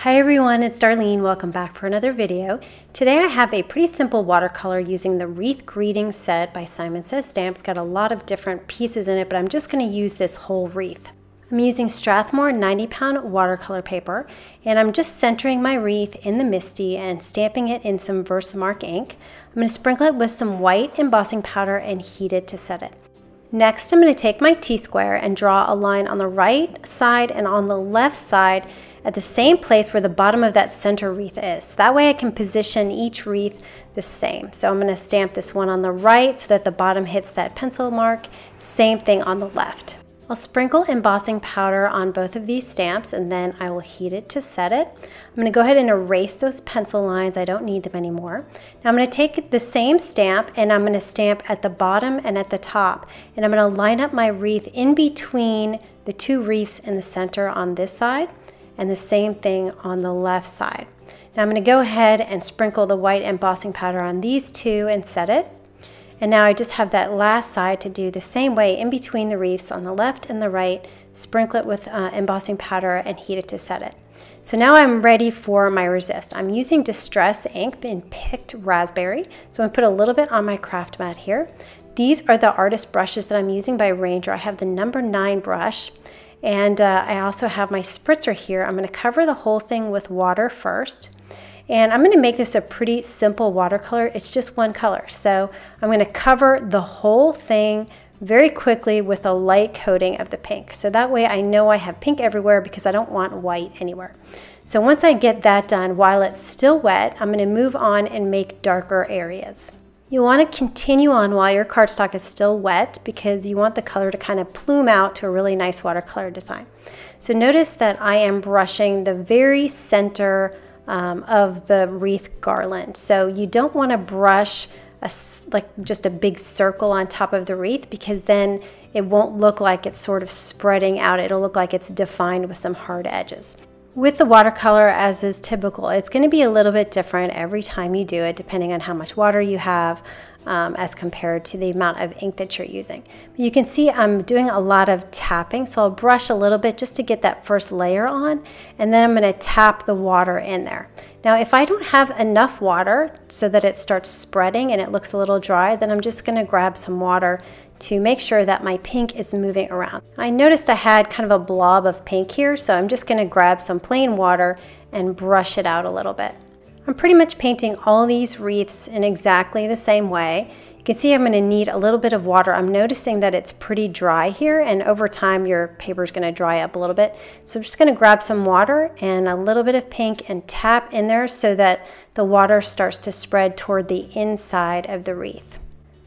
Hi everyone, it's Darlene. Welcome back for another video. Today I have a pretty simple watercolor using the Wreath Greeting set by Simon Says Stamp. It's got a lot of different pieces in it, but I'm just going to use this whole wreath. I'm using Strathmore 90-pound watercolor paper, and I'm just centering my wreath in the Misty and stamping it in some Versamark ink. I'm going to sprinkle it with some white embossing powder and heat it to set it. Next, I'm going to take my T-square and draw a line on the right side and on the left side at the same place where the bottom of that center wreath is. So that way I can position each wreath the same. So I'm going to stamp this one on the right so that the bottom hits that pencil mark. Same thing on the left. I'll sprinkle embossing powder on both of these stamps and then I will heat it to set it. I'm going to go ahead and erase those pencil lines. I don't need them anymore. Now I'm going to take the same stamp and I'm going to stamp at the bottom and at the top. And I'm going to line up my wreath in between the two wreaths in the center on this side and the same thing on the left side. Now I'm going to go ahead and sprinkle the white embossing powder on these two and set it. And now I just have that last side to do the same way in between the wreaths on the left and the right, sprinkle it with embossing powder and heat it to set it. So now I'm ready for my resist. I'm using Distress ink in Picked Raspberry. So I'm going to put a little bit on my craft mat here. These are the artist brushes that I'm using by Ranger. I have the number 9 brush. And I also have my spritzer here. I'm going to cover the whole thing with water first. And I'm going to make this a pretty simple watercolor. It's just one color. So I'm going to cover the whole thing very quickly with a light coating of the pink. So that way I know I have pink everywhere because I don't want white anywhere. So once I get that done, while it's still wet, I'm going to move on and make darker areas. You want to continue on while your cardstock is still wet because you want the color to kind of plume out to a really nice watercolor design. So notice that I am brushing the very center of the wreath garland. So you don't want to brush like just a big circle on top of the wreath because then it won't look like it's sort of spreading out. It'll look like it's defined with some hard edges. With the watercolor, as is typical, it's going to be a little bit different every time you do it depending on how much water you have as compared to the amount of ink that you're using. But you can see I'm doing a lot of tapping, so I'll brush a little bit just to get that first layer on, and then I'm going to tap the water in there. Now if I don't have enough water so that it starts spreading and it looks a little dry, then I'm just going to grab some water to make sure that my pink is moving around. I noticed I had kind of a blob of pink here, so I'm just going to grab some plain water and brush it out a little bit. I'm pretty much painting all these wreaths in exactly the same way. You can see I'm going to need a little bit of water. I'm noticing that it's pretty dry here, and over time your paper is going to dry up a little bit. So I'm just going to grab some water and a little bit of pink and tap in there so that the water starts to spread toward the inside of the wreath.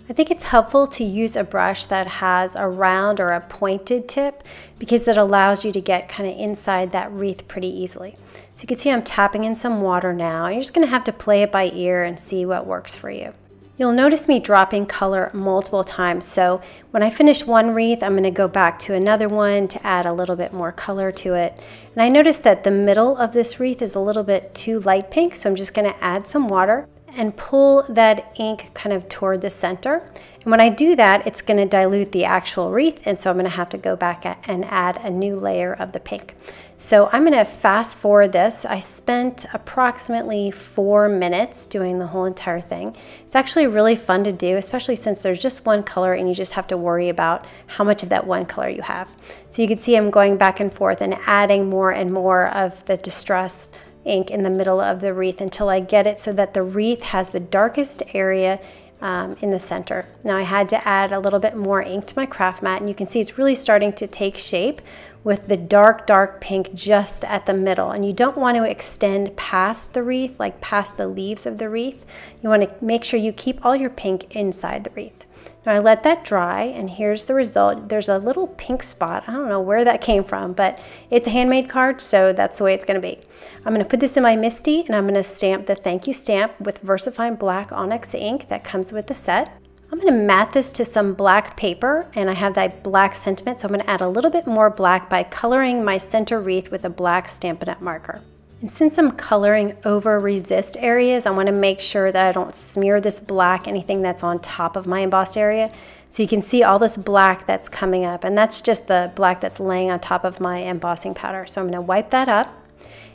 I think it's helpful to use a brush that has a round or a pointed tip because it allows you to get kind of inside that wreath pretty easily. So you can see I'm tapping in some water now. You're just going to have to play it by ear and see what works for you. You'll notice me dropping color multiple times. So when I finish one wreath, I'm going to go back to another one to add a little bit more color to it. And I noticed that the middle of this wreath is a little bit too light pink, so I'm just going to add some water and pull that ink kind of toward the center. And when I do that, it's going to dilute the actual wreath, and so I'm going to have to go back and add a new layer of the pink. So I'm going to fast forward this. I spent approximately 4 minutes doing the whole entire thing. It's actually really fun to do, especially since there's just one color and you just have to worry about how much of that one color you have. So you can see I'm going back and forth and adding more and more of the Distress ink in the middle of the wreath until I get it so that the wreath has the darkest area in the center. Now I had to add a little bit more ink to my craft mat, and you can see it's really starting to take shape with the dark pink just at the middle. And you don't want to extend past the wreath, like past the leaves of the wreath. You want to make sure you keep all your pink inside the wreath. Now I let that dry, and here's the result. There's a little pink spot. I don't know where that came from, but it's a handmade card, so that's the way it's going to be. I'm going to put this in my Misty, and I'm going to stamp the thank you stamp with VersaFine Black Onyx ink that comes with the set. I'm going to mat this to some black paper, and I have that black sentiment, so I'm going to add a little bit more black by coloring my center wreath with a black Stampin' Up! Marker. And since I'm coloring over resist areas, I want to make sure that I don't smear this black anything that's on top of my embossed area. So you can see all this black that's coming up, and that's just the black that's laying on top of my embossing powder. So I'm going to wipe that up.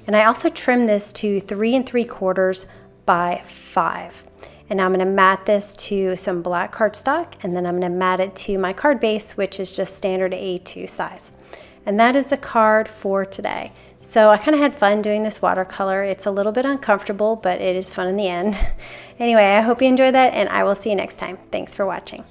And I also trimmed this to 3 3/4 by 5. And now I'm going to mat this to some black cardstock, and then I'm going to mat it to my card base, which is just standard A2 size. And that is the card for today. So I kind of had fun doing this watercolor. It's a little bit uncomfortable, but it is fun in the end. Anyway, I hope you enjoyed that, and I will see you next time. Thanks for watching.